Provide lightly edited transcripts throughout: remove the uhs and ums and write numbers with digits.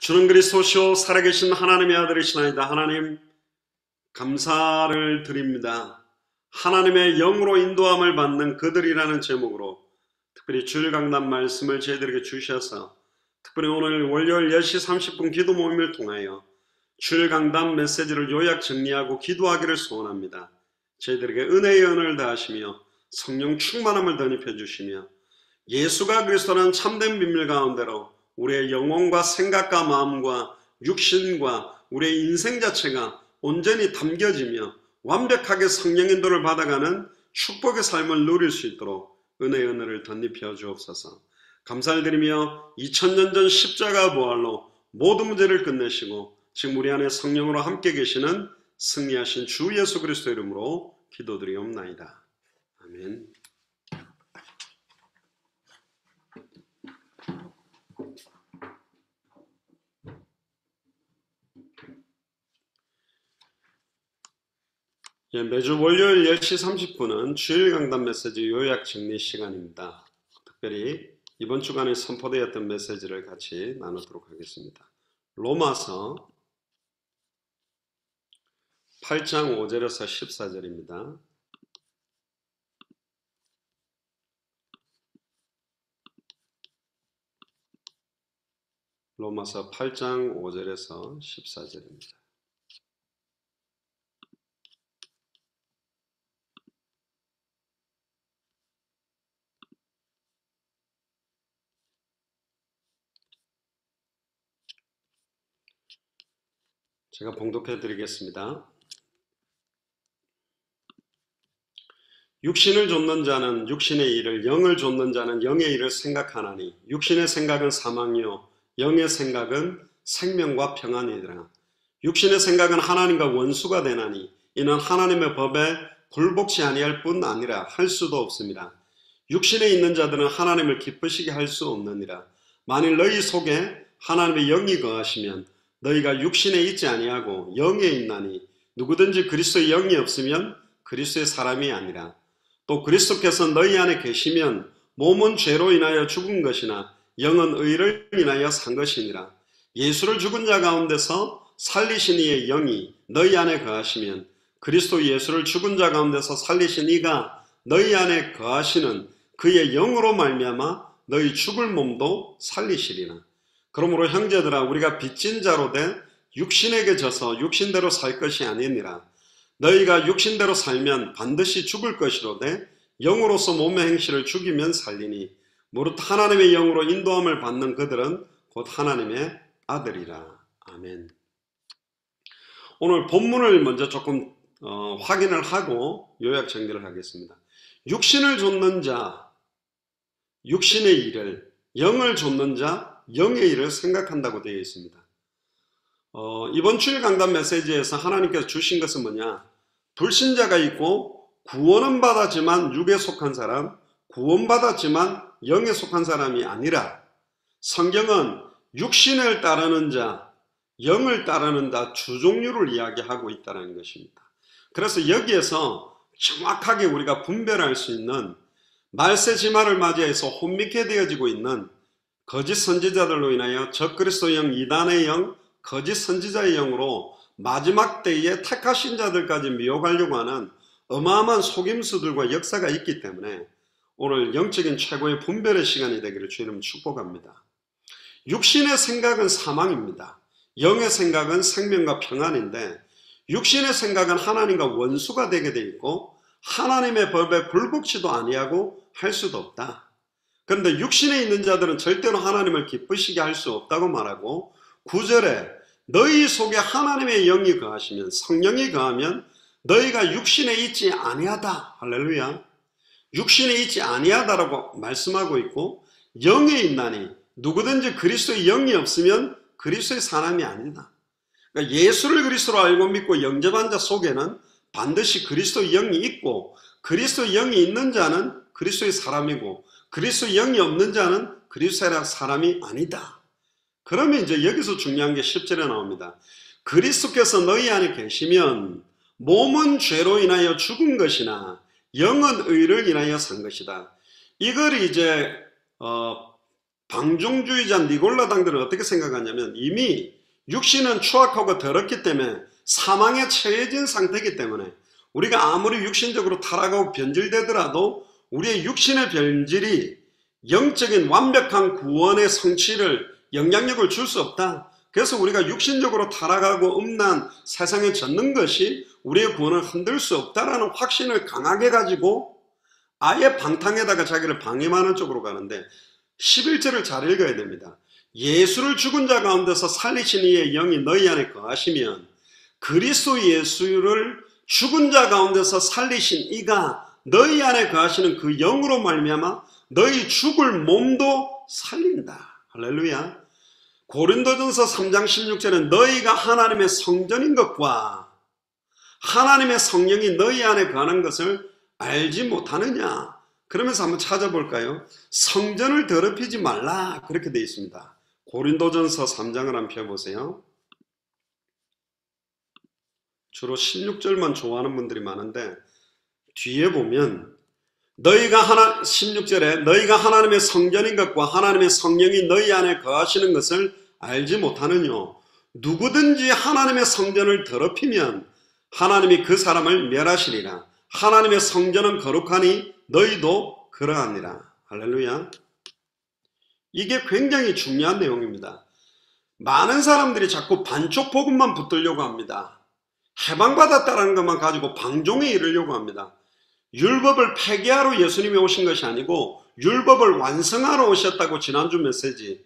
주는 그리스도시요 살아계신 하나님의 아들이시나이다. 하나님 감사를 드립니다. 하나님의 영으로 인도함을 받는 그들이라는 제목으로 특별히 주일 강단 말씀을 저희들에게 주셔서 특별히 오늘 월요일 10시 30분 기도 모임을 통하여 주일 강단 메시지를 요약 정리하고 기도하기를 소원합니다. 저희들에게 은혜의 은혜를 다하시며 성령 충만함을 덧입혀 주시며 예수가 그리스도라는 참된 비밀 가운데로 우리의 영혼과 생각과 마음과 육신과 우리의 인생 자체가 온전히 담겨지며 완벽하게 성령 인도를 받아가는 축복의 삶을 누릴 수 있도록 은혜의 은혜를 덧입혀 주옵소서. 감사를 드리며 2000년 전 십자가 부활로 모든 문제를 끝내시고 지금 우리 안에 성령으로 함께 계시는 승리하신 주 예수 그리스도 이름으로 기도드리옵나이다. 아멘. 매주 월요일 10시 30분은 주일 강단 메시지 요약 정리 시간입니다. 특별히 이번 주간에 선포되었던 메시지를 같이 나누도록 하겠습니다. 로마서 8장 5절에서 14절입니다. 로마서 8장 5절에서 14절입니다. 제가 봉독해 드리겠습니다. 육신을 좇는 자는 육신의 일을, 영을 좇는 자는 영의 일을 생각하나니 육신의 생각은 사망이요 영의 생각은 생명과 평안이니라. 육신의 생각은 하나님과 원수가 되나니 이는 하나님의 법에 굴복치 아니할 뿐 아니라 할 수도 없습니다. 육신에 있는 자들은 하나님을 기쁘시게 할 수 없느니라. 만일 너희 속에 하나님의 영이 거하시면 너희가 육신에 있지 아니하고 영에 있나니 누구든지 그리스도의 영이 없으면 그리스도의 사람이 아니라. 또 그리스도께서 너희 안에 계시면 몸은 죄로 인하여 죽은 것이나 영은 의를 인하여 산 것이니라. 예수를 죽은 자 가운데서 살리신 이의 영이 너희 안에 거하시면 그리스도 예수를 죽은 자 가운데서 살리신 이가 너희 안에 거하시는 그의 영으로 말미암아 너희 죽을 몸도 살리시리라. 그러므로 형제들아 우리가 빚진 자로 돼 육신에게 져서 육신대로 살 것이 아니니라. 너희가 육신대로 살면 반드시 죽을 것이로되 영으로서 몸의 행실을 죽이면 살리니 무릇 하나님의 영으로 인도함을 받는 그들은 곧 하나님의 아들이라. 아멘. 오늘 본문을 먼저 조금 확인을 하고 요약 정리를 하겠습니다. 육신을 좇는 자, 육신의 일을, 영을 좇는 자, 영의 일을 생각한다고 되어 있습니다. 이번 주일 강단 메시지에서 하나님께서 주신 것은 뭐냐? 불신자가 있고 구원은 받았지만 육에 속한 사람, 구원받았지만 영에 속한 사람이 아니라 성경은 육신을 따르는 자, 영을 따르는 자 두 종류를 이야기하고 있다는 것입니다. 그래서 여기에서 정확하게 우리가 분별할 수 있는 말세지마를 맞이해서 혼미케 되어지고 있는 거짓 선지자들로 인하여 적그리스도 영, 이단의 영, 거짓 선지자의 영으로 마지막 때에 택하신 자들까지 미혹하려고 하는 어마어마한 속임수들과 역사가 있기 때문에 오늘 영적인 최고의 분별의 시간이 되기를 주 이름 축복합니다. 육신의 생각은 사망입니다. 영의 생각은 생명과 평안인데 육신의 생각은 하나님과 원수가 되게 되어 있고 하나님의 법에 굴복치도 아니하고 할 수도 없다. 그런데 육신에 있는 자들은 절대로 하나님을 기쁘시게 할 수 없다고 말하고 9절에 너희 속에 하나님의 영이 거하시면 성령이 거하면 너희가 육신에 있지 아니하다. 할렐루야. 육신에 있지 아니하다라고 말씀하고 있고 영에 있나니 누구든지 그리스도의 영이 없으면 그리스도의 사람이 아니다. 그러니까 예수를 그리스도로 알고 믿고 영접한 자 속에는 반드시 그리스도의 영이 있고 그리스도의 영이 있는 자는 그리스도의 사람이고 그리스도의 영이 없는 자는 그리스도의 사람이 아니다. 그러면 이제 여기서 중요한 게 10절에 나옵니다. 그리스도께서 너희 안에 계시면 몸은 죄로 인하여 죽은 것이나 영은 의를 인하여 산 것이다. 이걸 이제 방종주의자 니골라당들은 어떻게 생각하냐면 이미 육신은 추악하고 더럽기 때문에 사망에 처해진 상태이기 때문에 우리가 아무리 육신적으로 타락하고 변질되더라도 우리의 육신의 변질이 영적인 완벽한 구원의 성취를 영향력을 줄 수 없다. 그래서 우리가 육신적으로 타락하고 음란 세상에 젖는 것이 우리의 구원을 흔들 수 없다라는 확신을 강하게 가지고 아예 방탕에다가 자기를 방임하는 쪽으로 가는데 11절을 잘 읽어야 됩니다. 예수를 죽은 자 가운데서 살리신 이의 영이 너희 안에 거하시면 그리스도 예수를 죽은 자 가운데서 살리신 이가 너희 안에 거하시는 그 영으로 말미암아 너희 죽을 몸도 살린다. 할렐루야. 고린도전서 3장 16절에 너희가 하나님의 성전인 것과 하나님의 성령이 너희 안에 거하는 것을 알지 못하느냐. 그러면서 한번 찾아볼까요? 성전을 더럽히지 말라 그렇게 되어 있습니다. 고린도전서 3장을 한번 펴보세요. 주로 16절만 좋아하는 분들이 많은데 뒤에 보면 16절에 너희가 하나님의 성전인 것과 하나님의 성령이 너희 안에 거하시는 것을 알지 못하느냐. 누구든지 하나님의 성전을 더럽히면 하나님이 그 사람을 멸하시리라. 하나님의 성전은 거룩하니 너희도 그러하니라. 할렐루야. 이게 굉장히 중요한 내용입니다. 많은 사람들이 자꾸 반쪽 복음만 붙들려고 합니다. 해방받았다는 것만 가지고 방종에 이르려고 합니다. 율법을 폐기하러 예수님이 오신 것이 아니고 율법을 완성하러 오셨다고 지난주 메시지.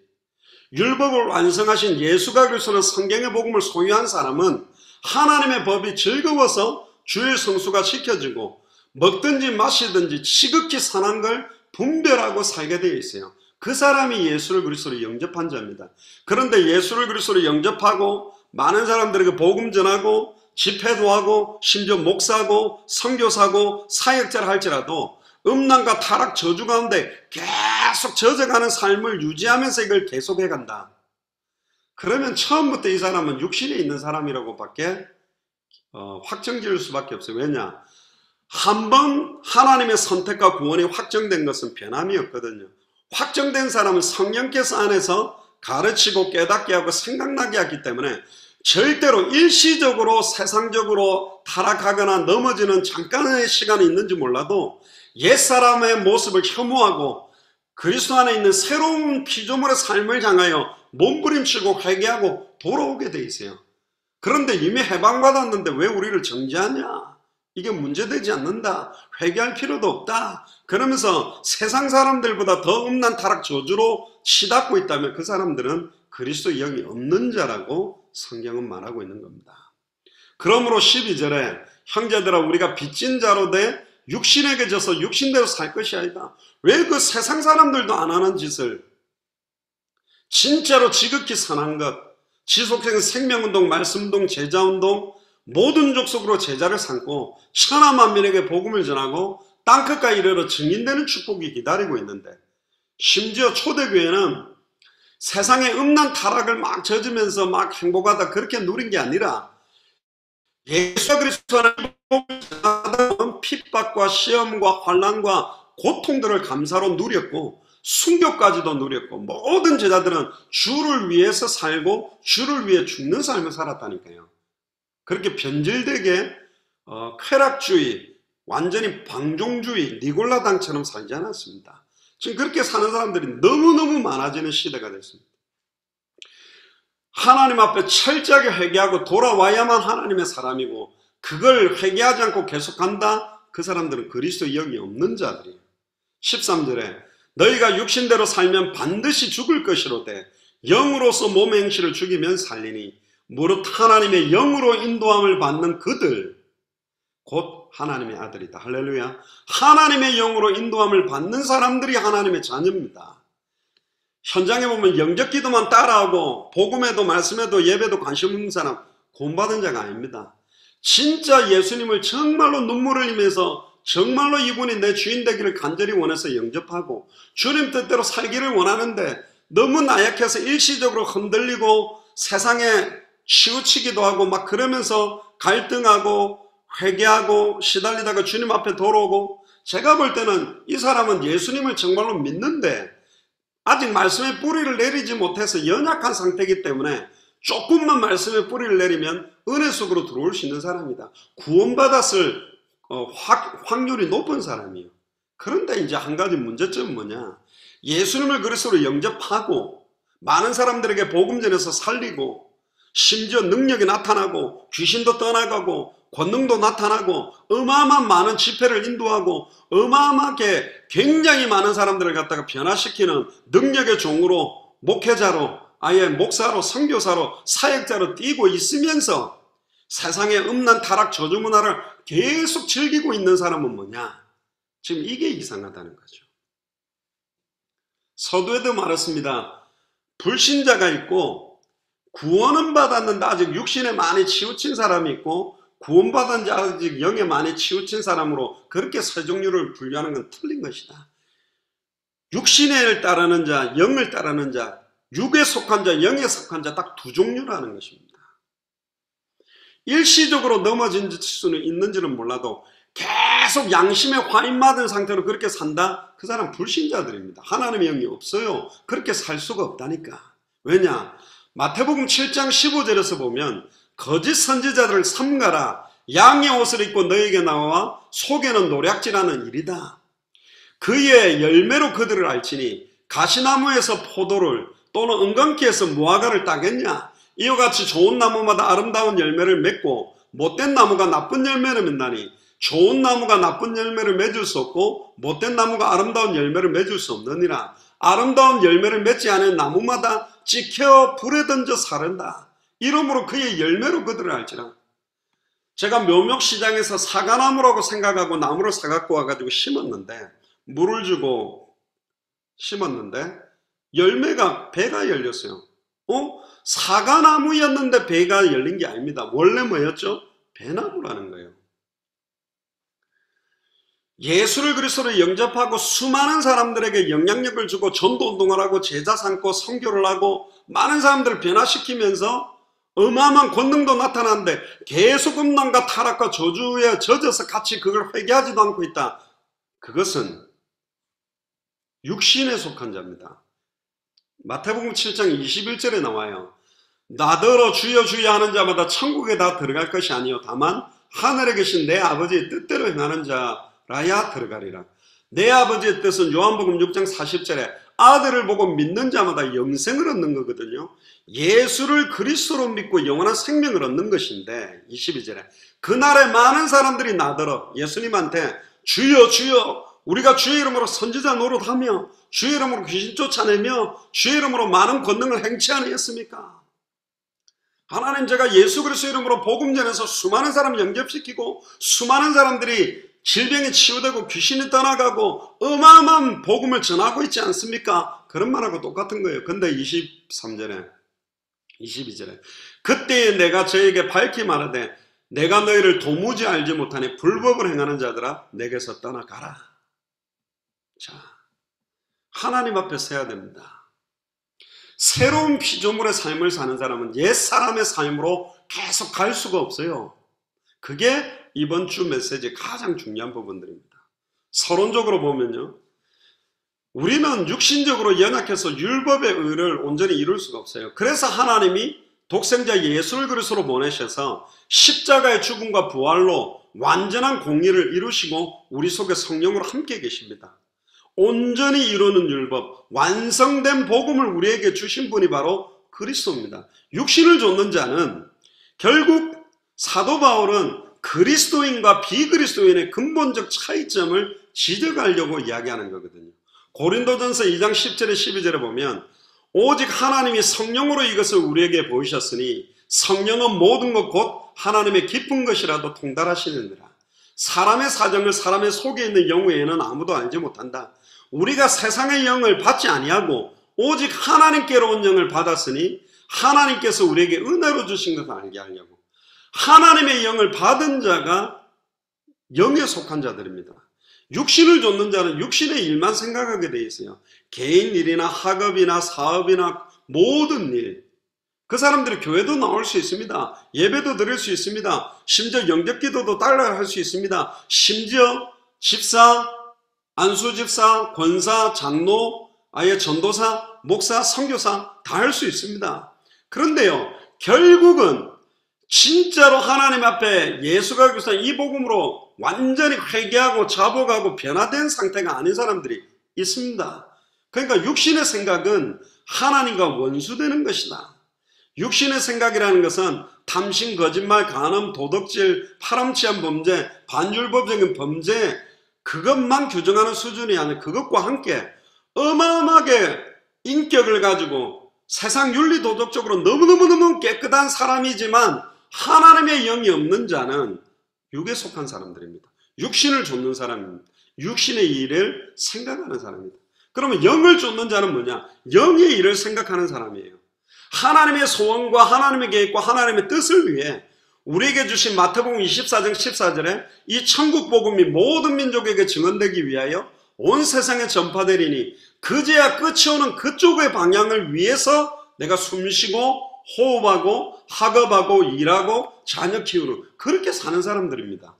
율법을 완성하신 예수가 그리스도는 성경의 복음을 소유한 사람은 하나님의 법이 즐거워서 주일 성수가 시켜지고 먹든지 마시든지 지극히 선한 걸 분별하고 살게 되어 있어요. 그 사람이 예수를 그리스도로 영접한 자입니다. 그런데 예수를 그리스도로 영접하고 많은 사람들에게 복음 전하고 집회도 하고 심지어 목사고 선교사고 사역자를 할지라도 음란과 타락 저주 가운데 계속 젖어가는 삶을 유지하면서 이걸 계속해 간다. 그러면 처음부터 이 사람은 육신에 있는 사람이라고 밖에 확정 지을 수밖에 없어요. 왜냐? 한번 하나님의 선택과 구원이 확정된 것은 변함이 없거든요. 확정된 사람은 성령께서 안에서 가르치고 깨닫게 하고 생각나게 하기 때문에 절대로 일시적으로 세상적으로 타락하거나 넘어지는 잠깐의 시간이 있는지 몰라도 옛사람의 모습을 혐오하고 그리스도 안에 있는 새로운 피조물의 삶을 향하여 몸부림치고 회개하고 돌아오게 돼 있어요. 그런데 이미 해방받았는데 왜 우리를 정죄하냐? 이게 문제되지 않는다. 회개할 필요도 없다. 그러면서 세상 사람들보다 더 음란 타락 저주로 치닫고 있다면 그 사람들은 그리스도의 영이 없는 자라고 성경은 말하고 있는 겁니다. 그러므로 12절에 형제들아 우리가 빚진 자로 돼 육신에게 져서 육신대로 살 것이 아니다. 왜 그 세상 사람들도 안 하는 짓을 진짜로 지극히 선한 것, 지속적인 생명운동, 말씀운동, 제자운동 모든 족속으로 제자를 삼고 천하만민에게 복음을 전하고 땅끝까지 이르러 증인되는 축복이 기다리고 있는데 심지어 초대교회는 세상의 음란 타락을 막 젖으면서 막 행복하다 그렇게 누린 게 아니라 예수 그리스도의 복음을 전하다 보면 핍박과 시험과 환난과 고통들을 감사로 누렸고 순교까지도 누렸고 모든 제자들은 주를 위해서 살고 주를 위해 죽는 삶을 살았다니까요. 그렇게 변질되게 쾌락주의, 완전히 방종주의, 니골라당처럼 살지 않았습니다. 지금 그렇게 사는 사람들이 너무너무 많아지는 시대가 됐습니다. 하나님 앞에 철저하게 회개하고 돌아와야만 하나님의 사람이고 그걸 회개하지 않고 계속한다? 그 사람들은 그리스도의 영이 없는 자들이에요. 13절에 너희가 육신대로 살면 반드시 죽을 것이로되 영으로서 몸의 행실을 죽이면 살리니 무릇 하나님의 영으로 인도함을 받는 그들 곧 하나님의 아들이다. 할렐루야. 하나님의 영으로 인도함을 받는 사람들이 하나님의 자녀입니다. 현장에 보면 영접기도만 따라하고 복음에도 말씀에도 예배도 관심 없는 사람 구원받은 자가 아닙니다. 진짜 예수님을 정말로 눈물을 흘리면서 정말로 이분이 내 주인 되기를 간절히 원해서 영접하고 주님 뜻대로 살기를 원하는데 너무 나약해서 일시적으로 흔들리고 세상에 치우치기도 하고 막 그러면서 갈등하고 회개하고 시달리다가 주님 앞에 돌아오고 제가 볼 때는 이 사람은 예수님을 정말로 믿는데 아직 말씀의 뿌리를 내리지 못해서 연약한 상태이기 때문에 조금만 말씀의 뿌리를 내리면 은혜 속으로 들어올 수 있는 사람이다. 구원받았을 확률이 높은 사람이에요. 그런데 이제 한 가지 문제점은 뭐냐? 예수님을 그리스도로 영접하고 많은 사람들에게 복음 전해서 살리고 심지어 능력이 나타나고 귀신도 떠나가고 권능도 나타나고 어마어마한 많은 집회를 인도하고 어마어마하게 굉장히 많은 사람들을 갖다가 변화시키는 능력의 종으로 목회자로 아예 목사로 선교사로 사역자로 뛰고 있으면서 세상의 음란 타락 저주 문화를 계속 즐기고 있는 사람은 뭐냐? 지금 이게 이상하다는 거죠. 서두에도 말했습니다. 불신자가 있고 구원은 받았는데 아직 육신에 많이 치우친 사람이 있고 구원받은 자 아직 영에 많이 치우친 사람으로 그렇게 세 종류를 분류하는 건 틀린 것이다. 육신을 따르는 자, 영을 따르는 자, 육에 속한 자, 영에 속한 자 딱 두 종류라는 것입니다. 일시적으로 넘어진 수는 있는지는 몰라도 계속 양심에 화인맞은 상태로 그렇게 산다? 그 사람 불신자들입니다. 하나님의 영이 없어요. 그렇게 살 수가 없다니까. 왜냐? 마태복음 7장 15절에서 보면 거짓 선지자들을 삼가라. 양의 옷을 입고 너에게 나와 속에는 노략질하는 일이다. 그의 열매로 그들을 알지니 가시나무에서 포도를 또는 은광키에서 무화과를 따겠냐? 이와 같이 좋은 나무마다 아름다운 열매를 맺고 못된 나무가 나쁜 열매를 맺나니 좋은 나무가 나쁜 열매를 맺을 수 없고 못된 나무가 아름다운 열매를 맺을 수 없느니라. 아름다운 열매를 맺지 않은 나무마다 찍혀 불에 던져 사른다. 이러므로 그의 열매로 그들을 알지라. 제가 묘목시장에서 사과나무라고 생각하고 나무를 사갖고 와가지고 심었는데 물을 주고 심었는데 열매가 배가 열렸어요. 사과나무였는데 배가 열린 게 아닙니다. 원래 뭐였죠? 배나무라는 거예요. 예수를 그리스도로 영접하고 수많은 사람들에게 영향력을 주고 전도운동을 하고 제자 삼고 선교를 하고 많은 사람들을 변화시키면서 어마어마한 권능도 나타나는데 계속 음란과 타락과 저주에 젖어서 같이 그걸 회개하지도 않고 있다. 그것은 육신에 속한 자입니다. 마태복음 7장 21절에 나와요. 나더러 주여 주여 하는 자마다 천국에 다 들어갈 것이 아니요 다만 하늘에 계신 내 아버지의 뜻대로 행하는 자라야 들어가리라. 내 아버지의 뜻은 요한복음 6장 40절에 아들을 보고 믿는 자마다 영생을 얻는 거거든요. 예수를 그리스도로 믿고 영원한 생명을 얻는 것인데 22절에 그날에 많은 사람들이 나더러 예수님한테 주여 주여 우리가 주의 이름으로 선지자 노릇하며 주의 이름으로 귀신 쫓아내며 주의 이름으로 많은 권능을 행치 아니했습니까? 하나님 제가 예수 그리스도 이름으로 복음 전해서 수많은 사람 영접시키고 수많은 사람들이 질병이 치유되고 귀신이 떠나가고 어마어마한 복음을 전하고 있지 않습니까? 그런 말하고 똑같은 거예요. 근데 23절에 22절에 그때에 내가 저에게 밝히 말하되 내가 너희를 도무지 알지 못하니 불법을 행하는 자들아 내게서 떠나가라. 자, 하나님 앞에 서야 됩니다. 새로운 피조물의 삶을 사는 사람은 옛사람의 삶으로 계속 갈 수가 없어요. 그게 이번 주 메시지의 가장 중요한 부분들입니다. 서론적으로 보면요. 우리는 육신적으로 연약해서 율법의 의를 온전히 이룰 수가 없어요. 그래서 하나님이 독생자 예수를 그리스도로 보내셔서 십자가의 죽음과 부활로 완전한 공의를 이루시고 우리 속에 성령으로 함께 계십니다. 온전히 이루는 율법, 완성된 복음을 우리에게 주신 분이 바로 그리스도입니다. 육신을 좇는 자는 결국 사도 바울은 그리스도인과 비그리스도인의 근본적 차이점을 지적하려고 이야기하는 거거든요. 고린도전서 2장 10절에 12절에 보면 오직 하나님이 성령으로 이것을 우리에게 보이셨으니 성령은 모든 것 곧 하나님의 깊은 것이라도 통달하시느니라. 사람의 사정을 사람의 속에 있는 영 외에는 아무도 알지 못한다. 우리가 세상의 영을 받지 아니하고 오직 하나님께로 온 영을 받았으니 하나님께서 우리에게 은혜로 주신 것을 알게 하려고. 하나님의 영을 받은 자가 영에 속한 자들입니다. 육신을 좇는 자는 육신의 일만 생각하게 돼 있어요. 개인 일이나 학업이나 사업이나 모든 일. 그 사람들이 교회도 나올 수 있습니다. 예배도 드릴 수 있습니다. 심지어 영접기도도 따라 할 수 있습니다. 심지어 집사, 안수집사, 권사, 장로, 아예 전도사, 목사, 선교사 다 할 수 있습니다. 그런데요, 결국은 진짜로 하나님 앞에 예수가 그리스도 이 복음으로 완전히 회개하고 자복하고 변화된 상태가 아닌 사람들이 있습니다. 그러니까 육신의 생각은 하나님과 원수되는 것이다. 육신의 생각이라는 것은 탐심, 거짓말, 간음, 도덕질, 파렴치한 범죄, 반율법적인 범죄, 그것만 규정하는 수준이 아니라 그것과 함께 어마어마하게 인격을 가지고 세상 윤리 도덕적으로 너무너무 깨끗한 사람이지만 하나님의 영이 없는 자는 육에 속한 사람들입니다. 육신을 좇는 사람입니다. 육신의 일을 생각하는 사람입니다. 그러면 영을 좇는 자는 뭐냐? 영의 일을 생각하는 사람이에요. 하나님의 소원과 하나님의 계획과 하나님의 뜻을 위해 우리에게 주신 마태복음 24장 14절에 이 천국 복음이 모든 민족에게 증언되기 위하여 온 세상에 전파되리니 그제야 끝이 오는 그쪽의 방향을 위해서 내가 숨쉬고 호흡하고 학업하고 일하고 자녀 키우는 그렇게 사는 사람들입니다.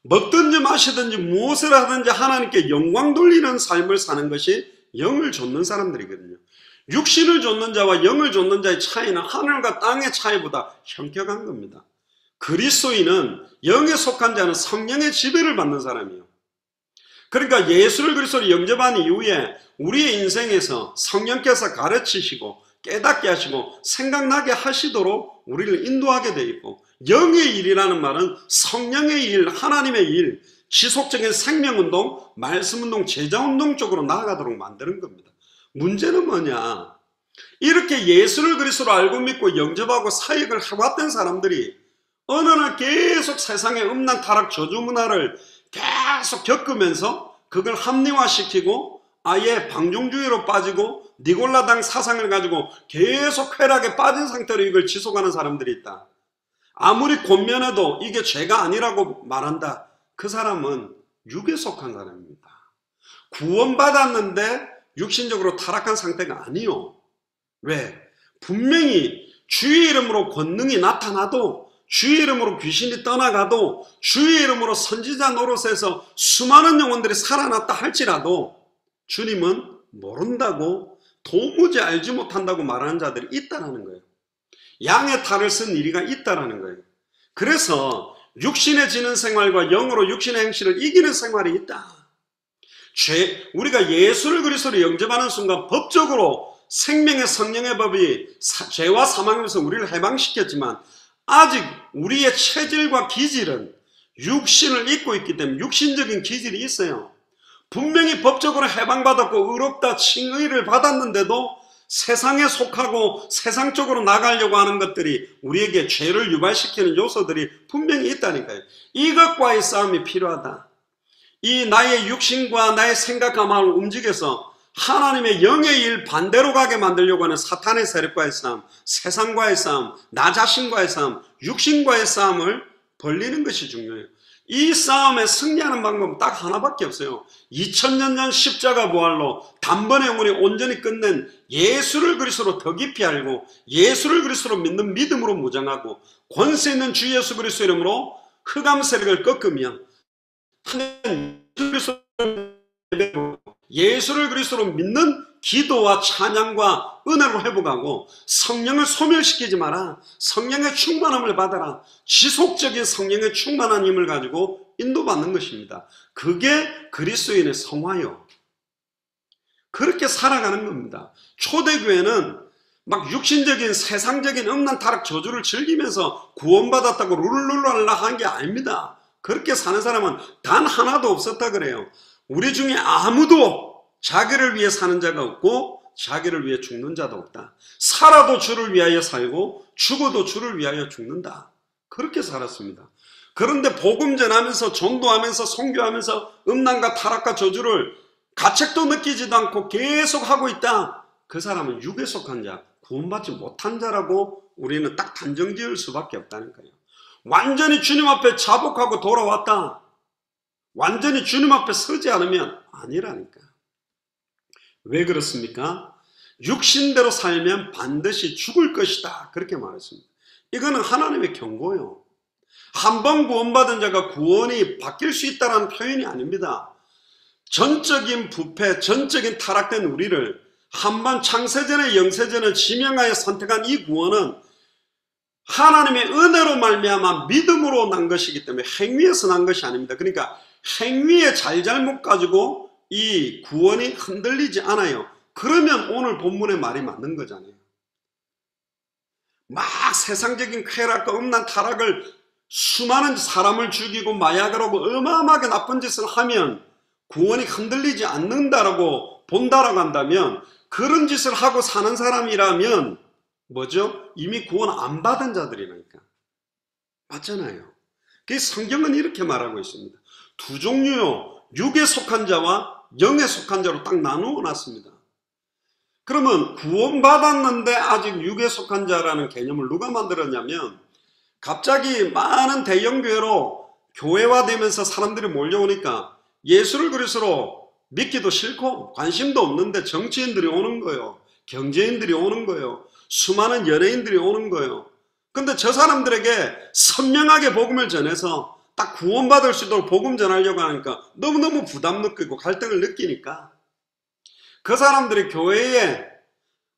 먹든지 마시든지 무엇을 하든지 하나님께 영광 돌리는 삶을 사는 것이 영을 좇는 사람들이거든요. 육신을 좇는 자와 영을 좇는 자의 차이는 하늘과 땅의 차이보다 현격한 겁니다. 그리스도인은 영에 속한 자는 성령의 지배를 받는 사람이에요. 그러니까 예수를 그리스도로 영접한 이후에 우리의 인생에서 성령께서 가르치시고 깨닫게 하시고 생각나게 하시도록 우리를 인도하게 되어 있고, 영의 일이라는 말은 성령의 일, 하나님의 일, 지속적인 생명운동, 말씀운동, 제자운동 쪽으로 나아가도록 만드는 겁니다. 문제는 뭐냐? 이렇게 예수를 그리스도로 알고 믿고 영접하고 사역을 해왔던 사람들이 어느 날 계속 세상의 음란 타락 저주 문화를 계속 겪으면서 그걸 합리화시키고 아예 방종주의로 빠지고 니골라당 사상을 가지고 계속 쾌락에 빠진 상태로 이걸 지속하는 사람들이 있다. 아무리 권면해도 이게 죄가 아니라고 말한다. 그 사람은 육에 속한 사람입니다. 구원받았는데 육신적으로 타락한 상태가 아니요. 왜? 분명히 주의 이름으로 권능이 나타나도, 주의 이름으로 귀신이 떠나가도, 주의 이름으로 선지자 노릇에서 수많은 영혼들이 살아났다 할지라도 주님은 모른다고, 도무지 알지 못한다고 말하는 자들이 있다는 거예요. 양의 탈을 쓴 이리가 있다는 거예요. 그래서 육신의 지는 생활과 영으로 육신의 행실을 이기는 생활이 있다. 우리가 예수를 그리스도로 영접하는 순간 법적으로 생명의 성령의 법이 죄와 사망에서 우리를 해방시켰지만 아직 우리의 체질과 기질은 육신을 입고 있기 때문에 육신적인 기질이 있어요. 분명히 법적으로 해방받았고 의롭다 칭의를 받았는데도 세상에 속하고 세상 쪽으로 나가려고 하는 것들이 우리에게 죄를 유발시키는 요소들이 분명히 있다니까요. 이것과의 싸움이 필요하다. 이 나의 육신과 나의 생각과 마음을 움직여서 하나님의 영의 일 반대로 가게 만들려고 하는 사탄의 세력과의 싸움, 세상과의 싸움, 나 자신과의 싸움, 육신과의 싸움을 벌리는 것이 중요해요. 이 싸움에 승리하는 방법은 딱 하나밖에 없어요. 2000년 전 십자가 부활로 단번에 영원히 온전히 끝낸 예수를 그리스도로 더 깊이 알고 예수를 그리스도로 믿는 믿음으로 무장하고 권세 있는 주 예수 그리스도 이름으로 흑암 세력을 꺾으며 예수를 그리스도로 믿는 기도와 찬양과 은혜로 회복하고 성령을 소멸시키지 마라. 성령의 충만함을 받아라. 지속적인 성령의 충만한 힘을 가지고 인도받는 것입니다. 그게 그리스도인의 성화요. 그렇게 살아가는 겁니다. 초대교회는 막 육신적인 세상적인 음란 타락 저주를 즐기면서 구원받았다고 룰루랄라 한 게 아닙니다. 그렇게 사는 사람은 단 하나도 없었다 그래요. 우리 중에 아무도 자기를 위해 사는 자가 없고 자기를 위해 죽는 자도 없다. 살아도 주를 위하여 살고 죽어도 주를 위하여 죽는다. 그렇게 살았습니다. 그런데 복음 전하면서 전도하면서 선교하면서 음란과 타락과 저주를 가책도 느끼지도 않고 계속 하고 있다. 그 사람은 육에 속한 자, 구원받지 못한 자라고 우리는 딱 단정 지을 수밖에 없다는 거예요. 완전히 주님 앞에 자복하고 돌아왔다. 완전히 주님 앞에 서지 않으면 아니라니까. 왜 그렇습니까? 육신대로 살면 반드시 죽을 것이다. 그렇게 말했습니다. 이거는 하나님의 경고요. 한 번 구원받은 자가 구원이 바뀔 수 있다는 표현이 아닙니다. 전적인 부패, 전적인 타락된 우리를 한번 창세전에 영세전을 지명하여 선택한 이 구원은 하나님의 은혜로 말미암아 믿음으로 난 것이기 때문에 행위에서 난 것이 아닙니다. 그러니까 행위의 잘잘못 가지고 이 구원이 흔들리지 않아요. 그러면 오늘 본문의 말이 맞는 거잖아요. 막 세상적인 쾌락과 음란 타락을 수많은 사람을 죽이고 마약을 하고 어마어마하게 나쁜 짓을 하면 구원이 흔들리지 않는다라고 본다라고 한다면, 그런 짓을 하고 사는 사람이라면 뭐죠? 이미 구원 안 받은 자들이니까. 맞잖아요. 그 성경은 이렇게 말하고 있습니다. 두 종류요, 육에 속한 자와 영에 속한 자로 딱 나누어 놨습니다. 그러면 구원받았는데 아직 육에 속한 자라는 개념을 누가 만들었냐면, 갑자기 많은 대형교회로 교회화되면서 사람들이 몰려오니까 예수를 그리스도로 믿기도 싫고 관심도 없는데 정치인들이 오는 거예요. 경제인들이 오는 거예요. 수많은 연예인들이 오는 거예요. 근데 저 사람들에게 선명하게 복음을 전해서 딱 구원받을 수 있도록 복음 전하려고 하니까 너무너무 부담 느끼고 갈등을 느끼니까 그 사람들이 교회에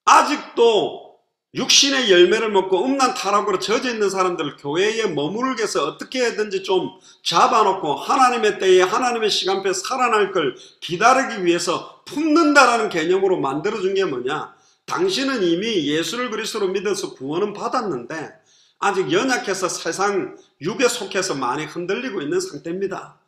아직도 육신의 열매를 먹고 음란 타락으로 젖어 있는 사람들을 교회에 머무르게 해서 어떻게 해든지 좀 잡아놓고 하나님의 때에 하나님의 시간표에 살아날 걸 기다리기 위해서 품는다라는 개념으로 만들어준 게 뭐냐? 당신은 이미 예수를 그리스도로 믿어서 구원은 받았는데 아직 연약해서 세상 육에 속해서 많이 흔들리고 있는 상태입니다.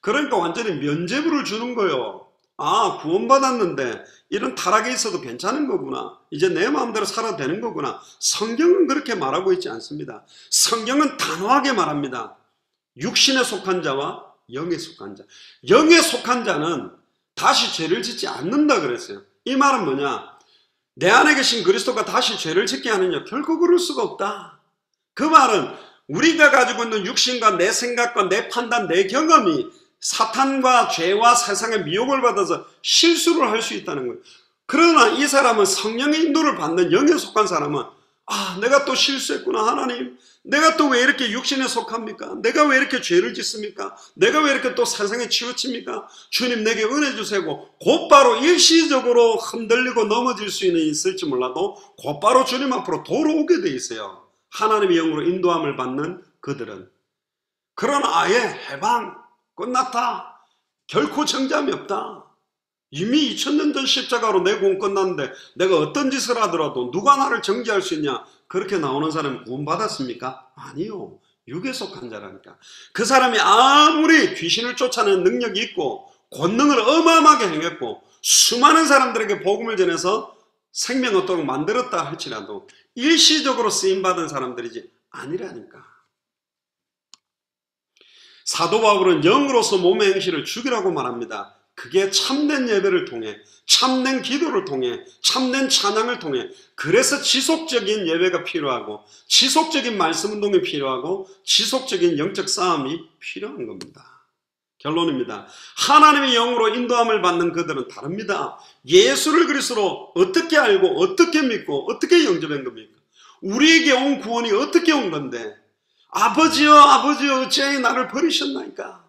그러니까 완전히 면죄부를 주는 거예요. 아, 구원받았는데 이런 타락이 있어도 괜찮은 거구나. 이제 내 마음대로 살아도 되는 거구나. 성경은 그렇게 말하고 있지 않습니다. 성경은 단호하게 말합니다. 육신에 속한 자와 영에 속한 자. 영에 속한 자는 다시 죄를 짓지 않는다 그랬어요. 이 말은 뭐냐? 내 안에 계신 그리스도가 다시 죄를 짓게 하느냐? 결코 그럴 수가 없다. 그 말은 우리가 가지고 있는 육신과 내 생각과 내 판단, 내 경험이 사탄과 죄와 세상의 미혹을 받아서 실수를 할 수 있다는 거예요. 그러나 이 사람은 성령의 인도를 받는 영에 속한 사람은 아, 내가 또 실수했구나 하나님. 내가 또 왜 이렇게 육신에 속합니까? 내가 왜 이렇게 죄를 짓습니까? 내가 왜 이렇게 또 세상에 치우칩니까? 주님 내게 은혜 주세요. 곧바로 일시적으로 흔들리고 넘어질 수 있을지 몰라도 곧바로 주님 앞으로 돌아오게 돼 있어요. 하나님의 영으로 인도함을 받는 그들은. 그러나 아예 해방 끝났다. 결코 정잠이 없다. 이미 2000년 전 십자가로 내 구원 끝났는데 내가 어떤 짓을 하더라도 누가 나를 정죄할 수 있냐? 그렇게 나오는 사람이 구원받았습니까? 아니요. 육에 속한 자라니까. 그 사람이 아무리 귀신을 쫓아내는 능력이 있고 권능을 어마어마하게 행했고 수많은 사람들에게 복음을 전해서 생명 얻도록 만들었다 할지라도 일시적으로 쓰임받은 사람들이지 아니라니까. 사도 바울은 영으로서 몸의 행실을 죽이라고 말합니다. 그게 참된 예배를 통해, 참된 기도를 통해, 참된 찬양을 통해, 그래서 지속적인 예배가 필요하고 지속적인 말씀 운동이 필요하고 지속적인 영적 싸움이 필요한 겁니다. 결론입니다. 하나님의 영으로 인도함을 받는 그들은 다릅니다. 예수를 그리스도로 어떻게 알고 어떻게 믿고 어떻게 영접한 겁니까? 우리에게 온 구원이 어떻게 온 건데 아버지여 아버지여 어찌하여 나를 버리셨나이까?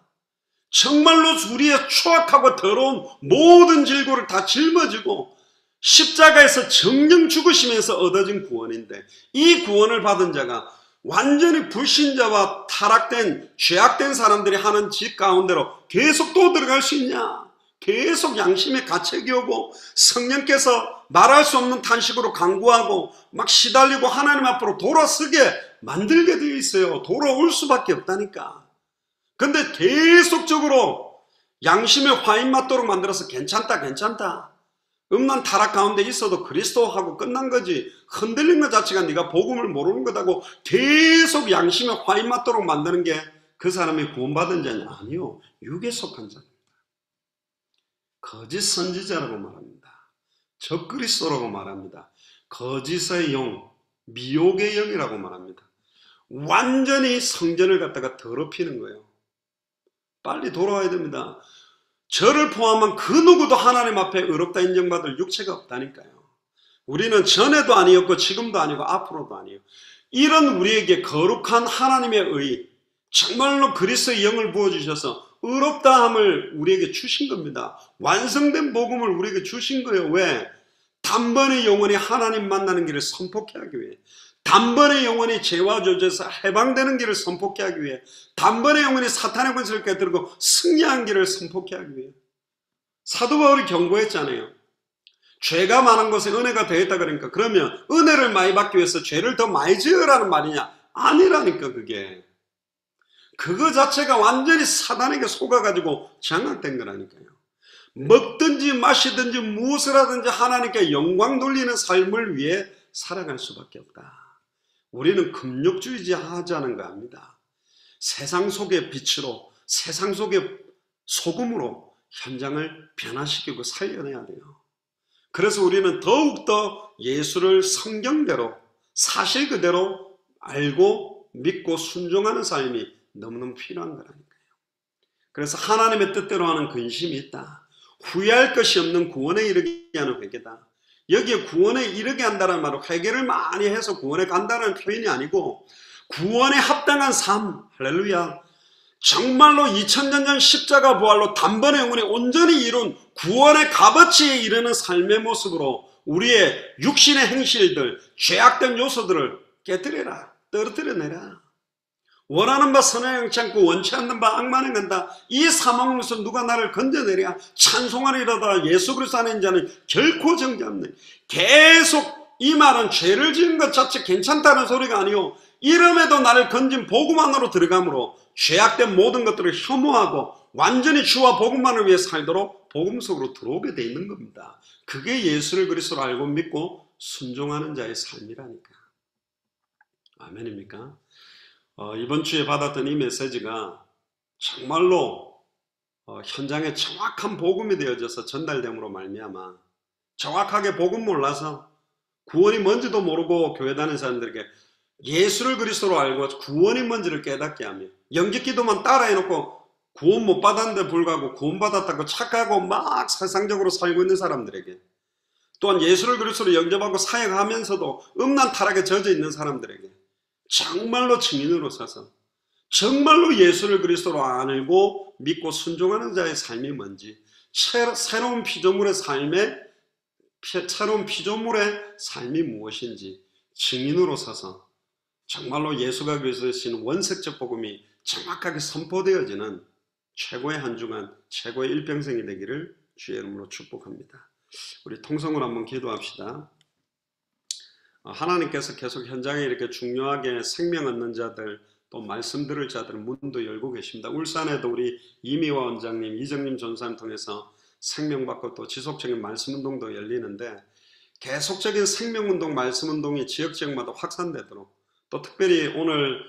정말로 우리의 추악하고 더러운 모든 질고를 다 짊어지고 십자가에서 정령 죽으시면서 얻어진 구원인데 이 구원을 받은 자가 완전히 불신자와 타락된 죄악된 사람들이 하는 짓 가운데로 계속 또 들어갈 수 있냐? 계속 양심의 가책이 오고 성령께서 말할 수 없는 탄식으로 간구하고 막 시달리고 하나님 앞으로 돌아서게 만들게 되어 있어요. 돌아올 수밖에 없다니까. 근데 계속적으로 양심의 화인 맞도록 만들어서 괜찮다 괜찮다. 음란 타락 가운데 있어도 그리스도하고 끝난 거지. 흔들린 것 자체가 네가 복음을 모르는 거다고 계속 양심의 화인 맞도록 만드는 게 그 사람이 구원받은 자냐? 아니요. 육에 속한 자입니다. 거짓 선지자라고 말합니다. 적그리스도라고 말합니다. 거짓의 영, 미혹의 영이라고 말합니다. 완전히 성전을 갖다가 더럽히는 거예요. 빨리 돌아와야 됩니다. 저를 포함한 그 누구도 하나님 앞에 의롭다 인정받을 육체가 없다니까요. 우리는 전에도 아니었고 지금도 아니고 앞으로도 아니에요. 이런 우리에게 거룩한 하나님의 의, 정말로 그리스도의 영을 부어주셔서 의롭다함을 우리에게 주신 겁니다. 완성된 복음을 우리에게 주신 거예요. 왜? 단번에 영원히 하나님 만나는 길을 선포케 하기 위해, 단번에 영원히 죄와 저주에서 해방되는 길을 선포케 하기 위해, 단번에 영원히 사탄의 권세를 깨뜨리고 승리한 길을 선포케 하기 위해. 사도 바울이 경고했잖아요. 죄가 많은 곳에 은혜가 더했다 그러니까, 그러면 은혜를 많이 받기 위해서 죄를 더 많이 지으라는 말이냐? 아니라니까. 그거 자체가 완전히 사단에게 속아가지고 장악된 거라니까요. 먹든지 마시든지 무엇을 하든지 하나님께 영광 돌리는 삶을 위해 살아갈 수밖에 없다. 우리는 금욕주의자하자는 겁니다. 세상 속의 빛으로, 세상 속의 소금으로 현장을 변화시키고 살려내야 돼요. 그래서 우리는 더욱더 예수를 성경대로, 사실 그대로 알고 믿고 순종하는 삶이 너무너무 필요한 거라니까요. 그래서 하나님의 뜻대로 하는 근심이 있다. 후회할 것이 없는 구원에 이르게 하는 회개다. 여기에 구원에 이르게 한다는 말은 회개를 많이 해서 구원에 간다는 표현이 아니고, 구원에 합당한 삶, 할렐루야, 정말로 2000년 전 십자가 부활로 단번에 영원히 온전히 이룬 구원의 값어치에 이르는 삶의 모습으로 우리의 육신의 행실들, 죄악된 요소들을 깨뜨려라, 떨어뜨려내라. 원하는 바 선행하지 않고 원치 않는 바 악만 행한다. 이 사망에서 누가 나를 건져내랴. 찬송하리로다. 예수 그리스도 안에 있는 자는 결코 정죄없네. 계속 이 말은 죄를 지은 것 자체 괜찮다는 소리가 아니요, 이름에도 나를 건진 복음 안으로 들어가므로 죄악된 모든 것들을 혐오하고 완전히 주와 복음만을 위해 살도록 복음 속으로 들어오게 돼 있는 겁니다. 그게 예수를 그리스도로 알고 믿고 순종하는 자의 삶이라니까. 아멘입니까? 이번 주에 받았던 이 메시지가 정말로 현장에 정확한 복음이 되어져서 전달됨으로 말미암아, 정확하게 복음 몰라서 구원이 뭔지도 모르고 교회 다니는 사람들에게 예수를 그리스도로 알고 구원이 뭔지를 깨닫게 하며, 영접기도만 따라해놓고 구원 못 받았는데 불구하고 구원받았다고 착각하고 막 세상적으로 살고 있는 사람들에게, 또한 예수를 그리스도로 영접하고 사역하면서도 음란 타락에 젖어 있는 사람들에게 정말로 증인으로 서서 정말로 예수를 그리스도로 알고 믿고 순종하는 자의 삶이 뭔지, 새로운 피조물의 삶이 무엇인지 증인으로 서서 정말로 예수가 그리스도이신 원색적 복음이 정확하게 선포되어지는 최고의 한 주간, 최고의 일평생이 되기를 주의 이름으로 축복합니다. 우리 통성으로 한번 기도합시다. 하나님께서 계속 현장에 이렇게 중요하게 생명 얻는 자들, 또 말씀 들을 자들 문도 열고 계십니다. 울산에도 우리 이미화 원장님, 이정님 전사님 통해서 생명받고 또 지속적인 말씀운동도 열리는데, 계속적인 생명운동, 말씀운동이 지역마다 확산되도록, 또 특별히 오늘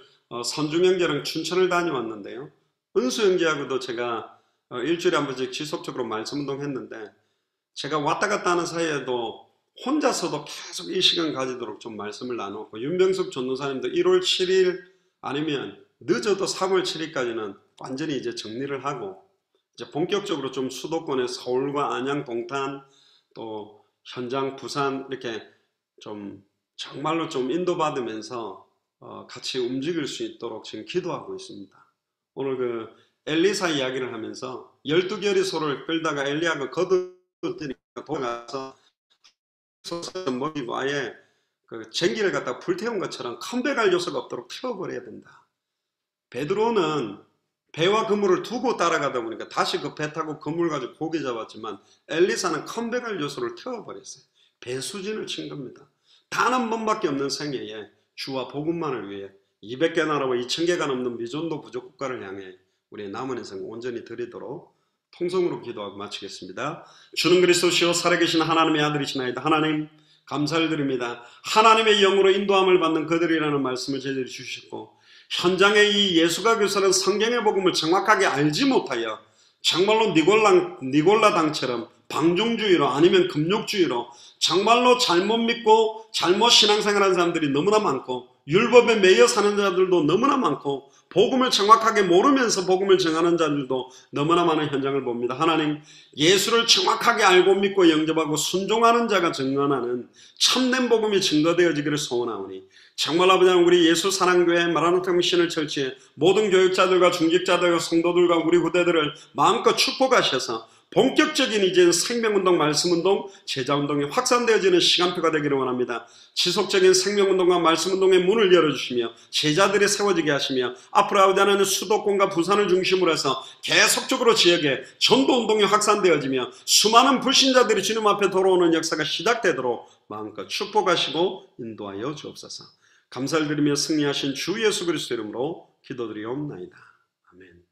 선주명제랑 춘천을 다녀왔는데요, 은수 형제하고도 제가 일주일에 한 번씩 지속적으로 말씀운동 했는데, 제가 왔다 갔다 하는 사이에도 혼자서도 계속 이 시간 가지도록 좀 말씀을 나누었고, 윤병숙 전도사님도 1월 7일 아니면 늦어도 3월 7일까지는 완전히 이제 정리를 하고, 이제 본격적으로 좀 수도권의 서울과 안양, 동탄, 또 현장, 부산 이렇게 좀 정말로 좀 인도받으면서 같이 움직일 수 있도록 지금 기도하고 있습니다. 오늘 그 엘리사 이야기를 하면서 12개월의 소를 끌다가 엘리야가 거두니까 돌아가서 먹이고 아예 그 전기를 갖다 불태운 것처럼 컴백할 요소가 없도록 태워버려야 된다. 베드로는 배와 그물을 두고 따라가다 보니까 다시 그 배 타고 그물 가지고 고기 잡았지만, 엘리사는 컴백할 요소를 태워버렸어요. 배수진을 친 겁니다. 단 한 번밖에 없는 생애에 주와 복음만을 위해 200개 나라와 2000개가 넘는 미존도 부족 국가를 향해 우리의 남은 인생 온전히 드리도록 통성으로 기도하고 마치겠습니다. 주는 그리스도시요 살아계신 하나님의 아들이시나이다. 하나님 감사를 드립니다. 하나님의 영으로 인도함을 받는 그들이라는 말씀을 저희들이 주셨고, 현장에 이 예수가 교사는 성경의 복음을 정확하게 알지 못하여 정말로 니골라 당처럼 방종주의로 아니면 금욕주의로 정말로 잘못 믿고 잘못 신앙생활하는 사람들이 너무나 많고, 율법에 매여 사는 자들도 너무나 많고, 복음을 정확하게 모르면서 복음을 정하는 자들도 너무나 많은 현장을 봅니다. 하나님, 예수를 정확하게 알고 믿고 영접하고 순종하는 자가 증언하는 참된 복음이 증거되어지기를 소원하오니, 정말 아버지 하나님, 우리 예수 사랑교회 마라나타 미션을 철치해 모든 교육자들과 중직자들과 성도들과 우리 후대들을 마음껏 축복하셔서 본격적인 이제 생명운동, 말씀운동, 제자운동이 확산되어지는 시간표가 되기를 원합니다. 지속적인 생명운동과 말씀운동의 문을 열어주시며 제자들이 세워지게 하시며 앞으로 아버지 하나님 수도권과 부산을 중심으로 해서 계속적으로 지역에 전도운동이 확산되어지며 수많은 불신자들이 주님 앞에 돌아오는 역사가 시작되도록 마음껏 축복하시고 인도하여 주옵소서. 감사를 드리며 승리하신 주 예수 그리스도 이름으로 기도드리옵나이다. 아멘.